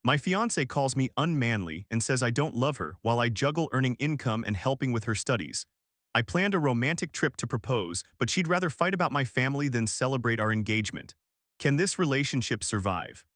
My fiancé calls me unmanly and says I don't love her while I juggle earning income and helping with her studies. I planned a romantic trip to propose, but she'd rather fight about my family than celebrate our engagement. Can this relationship survive?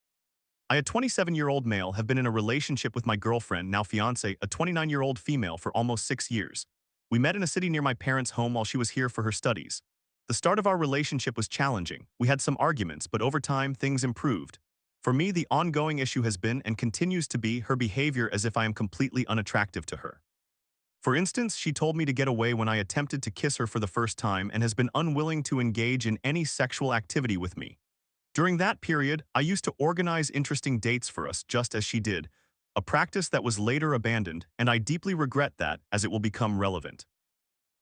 I, a 27-year-old male, have been in a relationship with my girlfriend, now fiancé, a 29-year-old female, for almost 6 years. We met in a city near my parents' home while she was here for her studies. The start of our relationship was challenging. We had some arguments, but over time, things improved. For me, the ongoing issue has been and continues to be her behavior as if I am completely unattractive to her. For instance, she told me to get away when I attempted to kiss her for the first time and has been unwilling to engage in any sexual activity with me. During that period, I used to organize interesting dates for us just as she did, a practice that was later abandoned, and I deeply regret that as it will become relevant.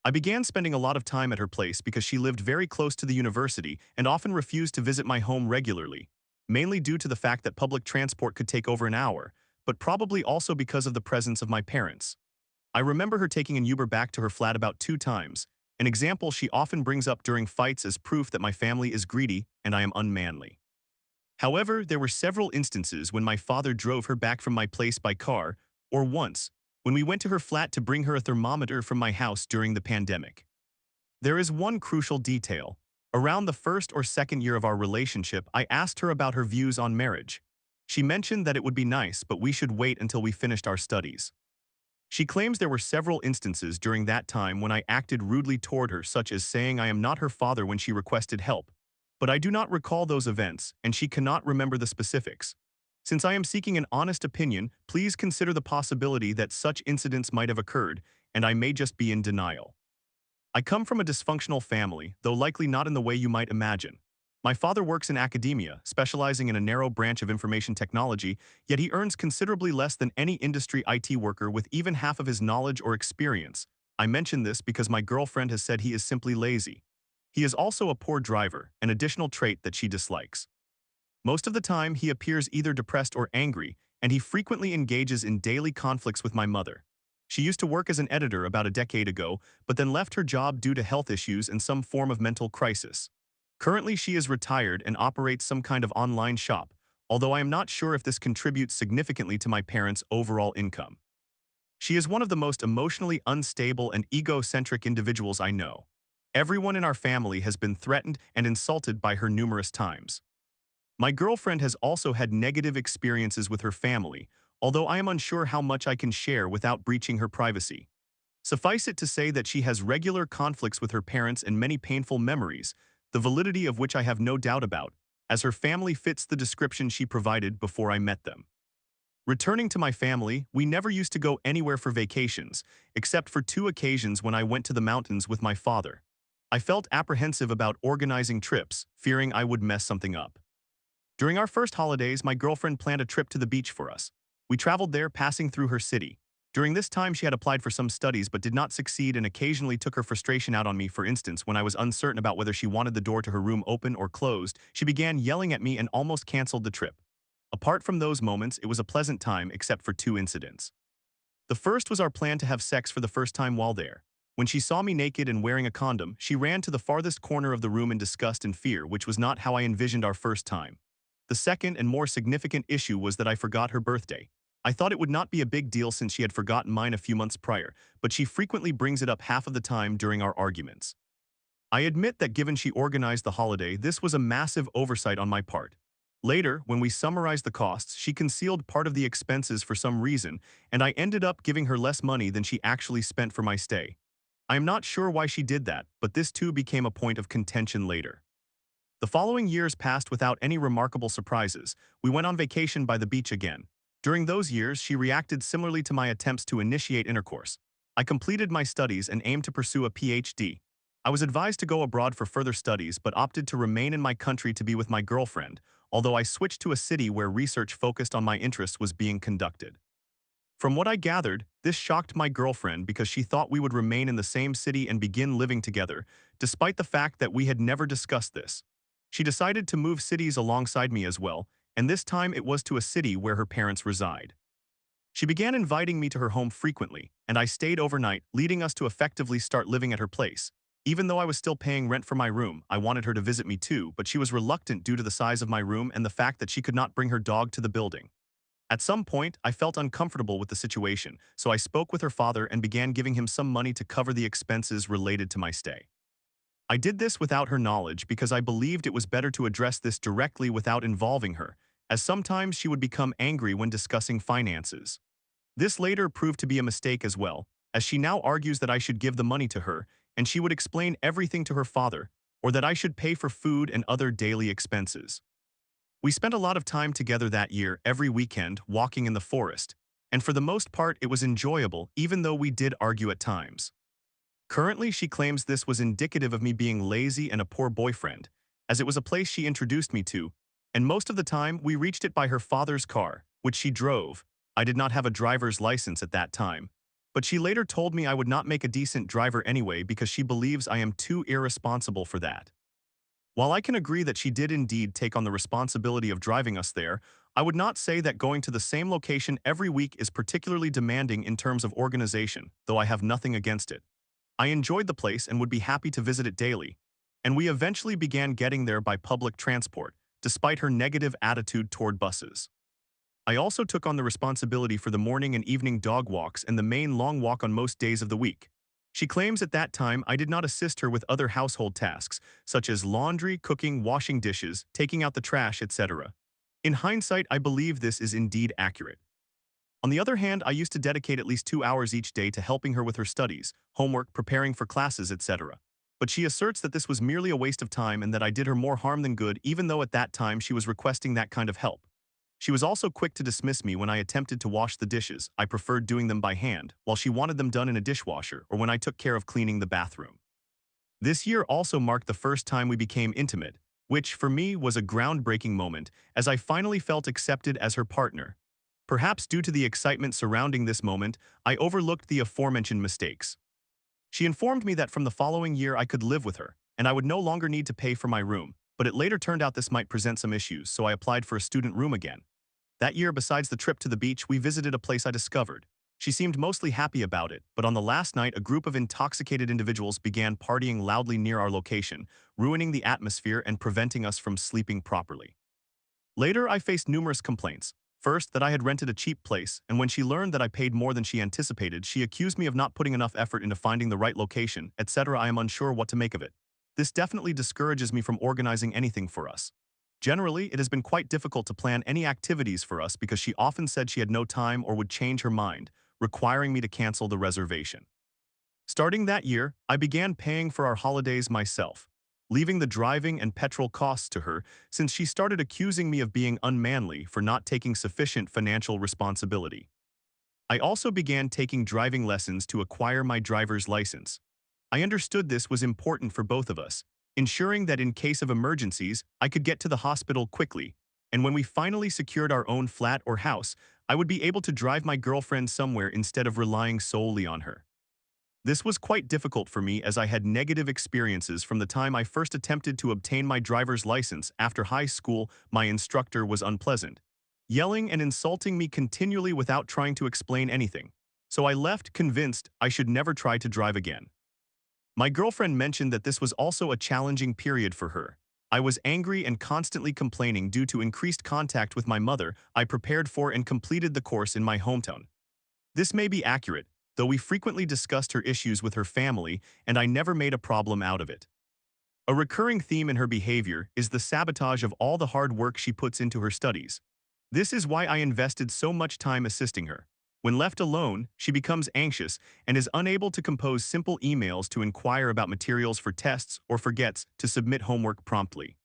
I began spending a lot of time at her place because she lived very close to the university and often refused to visit my home regularly, mainly due to the fact that public transport could take over an hour, but probably also because of the presence of my parents. I remember her taking an Uber back to her flat about 2 times, an example she often brings up during fights as proof that my family is greedy and I am unmanly. However, there were several instances when my father drove her back from my place by car, or once, when we went to her flat to bring her a thermometer from my house during the pandemic. There is one crucial detail. Around the first or second year of our relationship, I asked her about her views on marriage. She mentioned that it would be nice, but we should wait until we finished our studies. She claims there were several instances during that time when I acted rudely toward her, such as saying I am not her father when she requested help. But I do not recall those events, and she cannot remember the specifics. Since I am seeking an honest opinion, please consider the possibility that such incidents might have occurred, and I may just be in denial. I come from a dysfunctional family, though likely not in the way you might imagine. My father works in academia, specializing in a narrow branch of information technology, yet he earns considerably less than any industry IT worker with even half of his knowledge or experience. I mention this because my girlfriend has said he is simply lazy. He is also a poor driver, an additional trait that she dislikes. Most of the time, he appears either depressed or angry, and he frequently engages in daily conflicts with my mother. She used to work as an editor about a decade ago, but then left her job due to health issues and some form of mental crisis. Currently, she is retired and operates some kind of online shop, although I am not sure if this contributes significantly to my parents' overall income. She is one of the most emotionally unstable and egocentric individuals I know. Everyone in our family has been threatened and insulted by her numerous times. My girlfriend has also had negative experiences with her family, although I am unsure how much I can share without breaching her privacy. Suffice it to say that she has regular conflicts with her parents and many painful memories, the validity of which I have no doubt about, as her family fits the description she provided before I met them. Returning to my family, we never used to go anywhere for vacations, except for 2 occasions when I went to the mountains with my father. I felt apprehensive about organizing trips, fearing I would mess something up. During our first holidays, my girlfriend planned a trip to the beach for us. We traveled there, passing through her city. During this time, she had applied for some studies but did not succeed and occasionally took her frustration out on me. For instance, when I was uncertain about whether she wanted the door to her room open or closed, she began yelling at me and almost canceled the trip. Apart from those moments, it was a pleasant time except for 2 incidents. The first was our plan to have sex for the first time while there. When she saw me naked and wearing a condom, she ran to the farthest corner of the room in disgust and fear, which was not how I envisioned our first time. The second and more significant issue was that I forgot her birthday. I thought it would not be a big deal since she had forgotten mine a few months prior, but she frequently brings it up half of the time during our arguments. I admit that given she organized the holiday, this was a massive oversight on my part. Later, when we summarized the costs, she concealed part of the expenses for some reason, and I ended up giving her less money than she actually spent for my stay. I am not sure why she did that, but this too became a point of contention later. The following years passed without any remarkable surprises. We went on vacation by the beach again. During those years, she reacted similarly to my attempts to initiate intercourse. I completed my studies and aimed to pursue a PhD. I was advised to go abroad for further studies but opted to remain in my country to be with my girlfriend, although I switched to a city where research focused on my interests was being conducted. From what I gathered, this shocked my girlfriend because she thought we would remain in the same city and begin living together, despite the fact that we had never discussed this. She decided to move cities alongside me as well, and this time it was to a city where her parents reside. She began inviting me to her home frequently, and I stayed overnight, leading us to effectively start living at her place. Even though I was still paying rent for my room, I wanted her to visit me too, but she was reluctant due to the size of my room and the fact that she could not bring her dog to the building. At some point, I felt uncomfortable with the situation, so I spoke with her father and began giving him some money to cover the expenses related to my stay. I did this without her knowledge because I believed it was better to address this directly without involving her, as sometimes she would become angry when discussing finances. This later proved to be a mistake as well, as she now argues that I should give the money to her, and she would explain everything to her father, or that I should pay for food and other daily expenses. We spent a lot of time together that year, every weekend, walking in the forest, and for the most part it was enjoyable even though we did argue at times. Currently, she claims this was indicative of me being lazy and a poor boyfriend, as it was a place she introduced me to, and most of the time we reached it by her father's car, which she drove. I did not have a driver's license at that time, but she later told me I would not make a decent driver anyway because she believes I am too irresponsible for that. While I can agree that she did indeed take on the responsibility of driving us there, I would not say that going to the same location every week is particularly demanding in terms of organization, though I have nothing against it. I enjoyed the place and would be happy to visit it daily, and we eventually began getting there by public transport, despite her negative attitude toward buses. I also took on the responsibility for the morning and evening dog walks and the main long walk on most days of the week. She claims at that time I did not assist her with other household tasks, such as laundry, cooking, washing dishes, taking out the trash, etc. In hindsight, I believe this is indeed accurate. On the other hand, I used to dedicate at least 2 hours each day to helping her with her studies, homework, preparing for classes, etc. But she asserts that this was merely a waste of time and that I did her more harm than good, even though at that time she was requesting that kind of help. She was also quick to dismiss me when I attempted to wash the dishes. I preferred doing them by hand, while she wanted them done in a dishwasher, or when I took care of cleaning the bathroom. This year also marked the first time we became intimate, which, for me, was a groundbreaking moment, as I finally felt accepted as her partner. Perhaps due to the excitement surrounding this moment, I overlooked the aforementioned mistakes. She informed me that from the following year I could live with her, and I would no longer need to pay for my room, but it later turned out this might present some issues, so I applied for a student room again. That year, besides the trip to the beach, we visited a place I discovered. She seemed mostly happy about it, but on the last night, a group of intoxicated individuals began partying loudly near our location, ruining the atmosphere and preventing us from sleeping properly. Later, I faced numerous complaints. First, that I had rented a cheap place, and when she learned that I paid more than she anticipated, she accused me of not putting enough effort into finding the right location, etc. I am unsure what to make of it. This definitely discourages me from organizing anything for us. Generally, it has been quite difficult to plan any activities for us because she often said she had no time or would change her mind, requiring me to cancel the reservation. Starting that year, I began paying for our holidays myself, leaving the driving and petrol costs to her since she started accusing me of being unmanly for not taking sufficient financial responsibility. I also began taking driving lessons to acquire my driver's license. I understood this was important for both of us, ensuring that in case of emergencies, I could get to the hospital quickly, and when we finally secured our own flat or house, I would be able to drive my girlfriend somewhere instead of relying solely on her. This was quite difficult for me as I had negative experiences from the time I first attempted to obtain my driver's license after high school. My instructor was unpleasant, yelling and insulting me continually without trying to explain anything, so I left convinced I should never try to drive again. My girlfriend mentioned that this was also a challenging period for her. I was angry and constantly complaining due to increased contact with my mother. I prepared for and completed the course in my hometown. This may be accurate, though we frequently discussed her issues with her family and I never made a problem out of it. A recurring theme in her behavior is the sabotage of all the hard work she puts into her studies. This is why I invested so much time assisting her. When left alone, she becomes anxious and is unable to compose simple emails to inquire about materials for tests or forgets to submit homework promptly.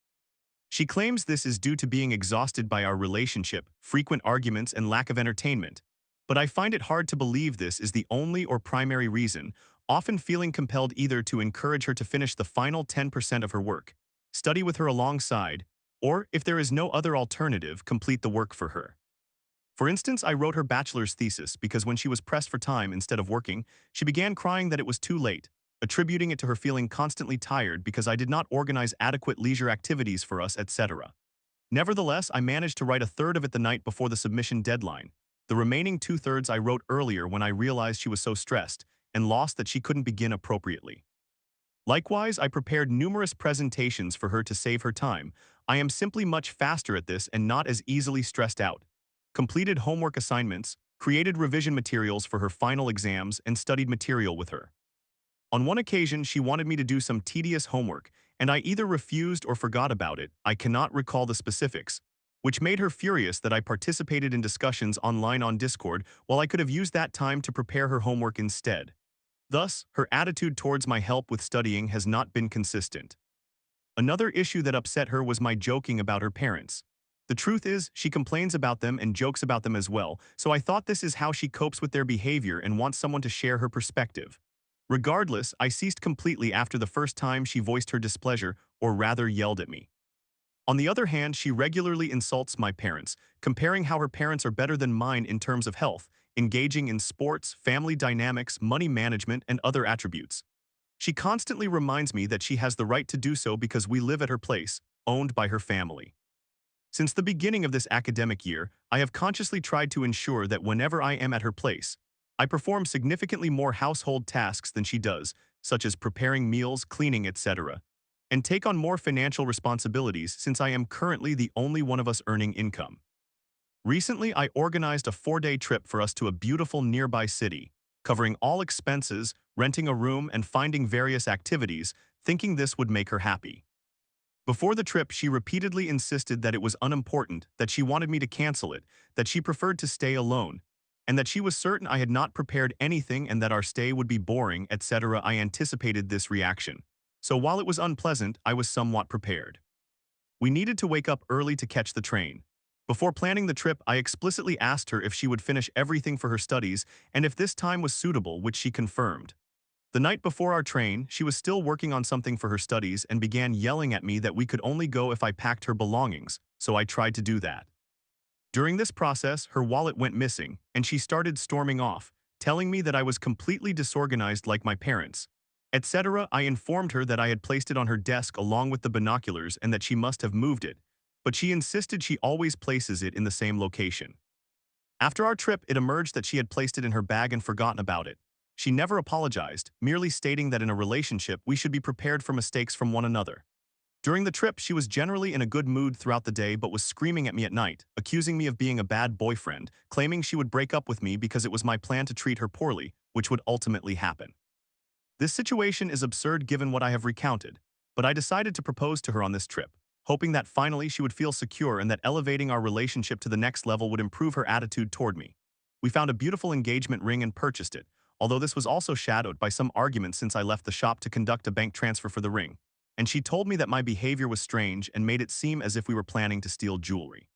She claims this is due to being exhausted by our relationship, frequent arguments, and lack of entertainment. But I find it hard to believe this is the only or primary reason, often feeling compelled either to encourage her to finish the final 10% of her work, study with her alongside, or, if there is no other alternative, complete the work for her. For instance, I wrote her bachelor's thesis because when she was pressed for time instead of working, she began crying that it was too late, attributing it to her feeling constantly tired because I did not organize adequate leisure activities for us, etc. Nevertheless, I managed to write a third of it the night before the submission deadline. The remaining two-thirds I wrote earlier when I realized she was so stressed and lost that she couldn't begin appropriately. Likewise, I prepared numerous presentations for her to save her time. I am simply much faster at this and not as easily stressed out. completed homework assignments, created revision materials for her final exams, and studied material with her. On one occasion, she wanted me to do some tedious homework, and I either refused or forgot about it. I cannot recall the specifics, which made her furious that I participated in discussions online on Discord while I could have used that time to prepare her homework instead. Thus, her attitude towards my help with studying has not been consistent. Another issue that upset her was my joking about her parents. The truth is, she complains about them and jokes about them as well, so I thought this is how she copes with their behavior and wants someone to share her perspective. Regardless, I ceased completely after the first time she voiced her displeasure, or rather yelled at me. On the other hand, she regularly insults my parents, comparing how her parents are better than mine in terms of health, engaging in sports, family dynamics, money management, and other attributes. She constantly reminds me that she has the right to do so because we live at her place, owned by her family. Since the beginning of this academic year, I have consciously tried to ensure that whenever I am at her place, I perform significantly more household tasks than she does, such as preparing meals, cleaning, etc., and take on more financial responsibilities since I am currently the only one of us earning income. Recently, I organized a 4-day trip for us to a beautiful nearby city, covering all expenses, renting a room, and finding various activities, thinking this would make her happy. Before the trip, she repeatedly insisted that it was unimportant, that she wanted me to cancel it, that she preferred to stay alone, and that she was certain I had not prepared anything and that our stay would be boring, etc. I anticipated this reaction. So while it was unpleasant, I was somewhat prepared. We needed to wake up early to catch the train. Before planning the trip, I explicitly asked her if she would finish everything for her studies and if this time was suitable, which she confirmed. The night before our train, she was still working on something for her studies and began yelling at me that we could only go if I packed her belongings, so I tried to do that. During this process, her wallet went missing, and she started storming off, telling me that I was completely disorganized like my parents, etc. I informed her that I had placed it on her desk along with the binoculars and that she must have moved it, but she insisted she always places it in the same location. After our trip, it emerged that she had placed it in her bag and forgotten about it. She never apologized, merely stating that in a relationship we should be prepared for mistakes from one another. During the trip, she was generally in a good mood throughout the day but was screaming at me at night, accusing me of being a bad boyfriend, claiming she would break up with me because it was my plan to treat her poorly, which would ultimately happen. This situation is absurd given what I have recounted, but I decided to propose to her on this trip, hoping that finally she would feel secure and that elevating our relationship to the next level would improve her attitude toward me. We found a beautiful engagement ring and purchased it, although this was also shadowed by some arguments since I left the shop to conduct a bank transfer for the ring, and she told me that my behavior was strange and made it seem as if we were planning to steal jewelry.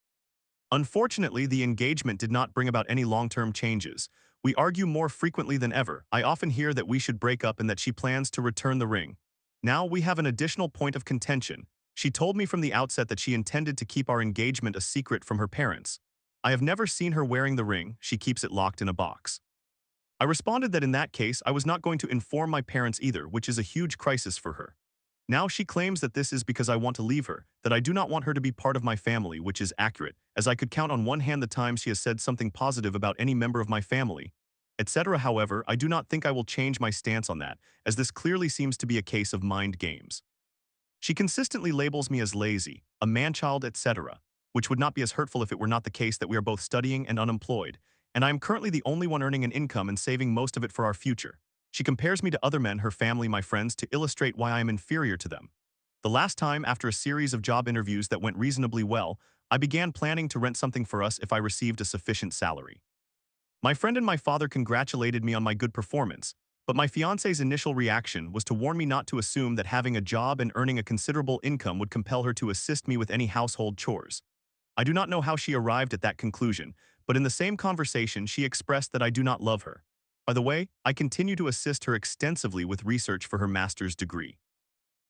Unfortunately, the engagement did not bring about any long-term changes. We argue more frequently than ever. I often hear that we should break up and that she plans to return the ring. Now we have an additional point of contention. She told me from the outset that she intended to keep our engagement a secret from her parents. I have never seen her wearing the ring. She keeps it locked in a box. I responded that in that case, I was not going to inform my parents either, which is a huge crisis for her. Now she claims that this is because I want to leave her, that I do not want her to be part of my family, which is accurate, as I could count on one hand the times she has said something positive about any member of my family, etc. However, I do not think I will change my stance on that, as this clearly seems to be a case of mind games. She consistently labels me as lazy, a man-child, etc., which would not be as hurtful if it were not the case that we are both studying and unemployed, and I am currently the only one earning an income and saving most of it for our future. She compares me to other men, her family, my friends, to illustrate why I am inferior to them. The last time, after a series of job interviews that went reasonably well, I began planning to rent something for us if I received a sufficient salary. My friend and my father congratulated me on my good performance, but my fiance's initial reaction was to warn me not to assume that having a job and earning a considerable income would compel her to assist me with any household chores. I do not know how she arrived at that conclusion, but in the same conversation she expressed that I do not love her. By the way, I continue to assist her extensively with research for her master's degree.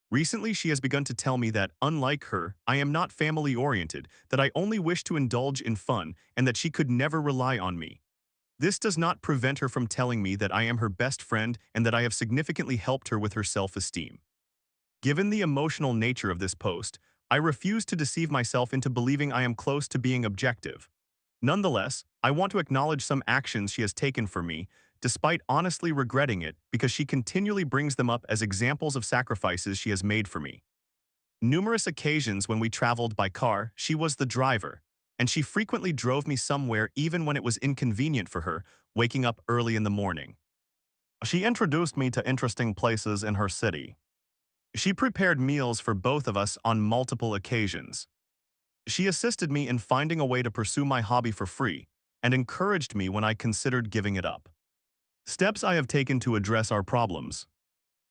Recently, she has begun to tell me that, unlike her, I am not family-oriented, that I only wish to indulge in fun, and that she could never rely on me. This does not prevent her from telling me that I am her best friend and that I have significantly helped her with her self-esteem. Given the emotional nature of this post, I refuse to deceive myself into believing I am close to being objective. Nonetheless, I want to acknowledge some actions she has taken for me, despite honestly regretting it, because she continually brings them up as examples of sacrifices she has made for me. Numerous occasions when we traveled by car, she was the driver, and she frequently drove me somewhere even when it was inconvenient for her, waking up early in the morning. She introduced me to interesting places in her city. She prepared meals for both of us on multiple occasions. She assisted me in finding a way to pursue my hobby for free and encouraged me when I considered giving it up. Steps I have taken to address our problems.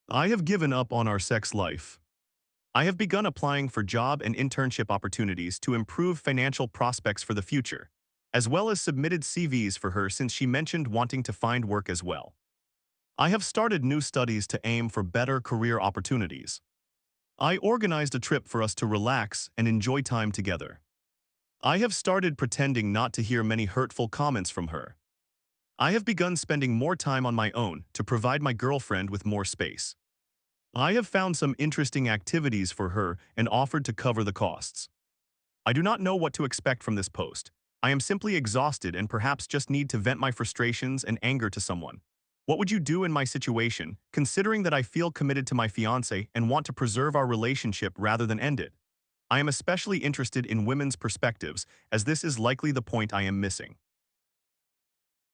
I have given up on our sex life. I have begun applying for job and internship opportunities to improve financial prospects for the future, as well as submitted CVs for her since she mentioned wanting to find work as well. I have started new studies to aim for better career opportunities. I organized a trip for us to relax and enjoy time together. I have started pretending not to hear many hurtful comments from her. I have begun spending more time on my own to provide my girlfriend with more space. I have found some interesting activities for her and offered to cover the costs. I do not know what to expect from this post. I am simply exhausted and perhaps just need to vent my frustrations and anger to someone. What would you do in my situation, considering that I feel committed to my fiancé and want to preserve our relationship rather than end it? I am especially interested in women's perspectives, as this is likely the point I am missing.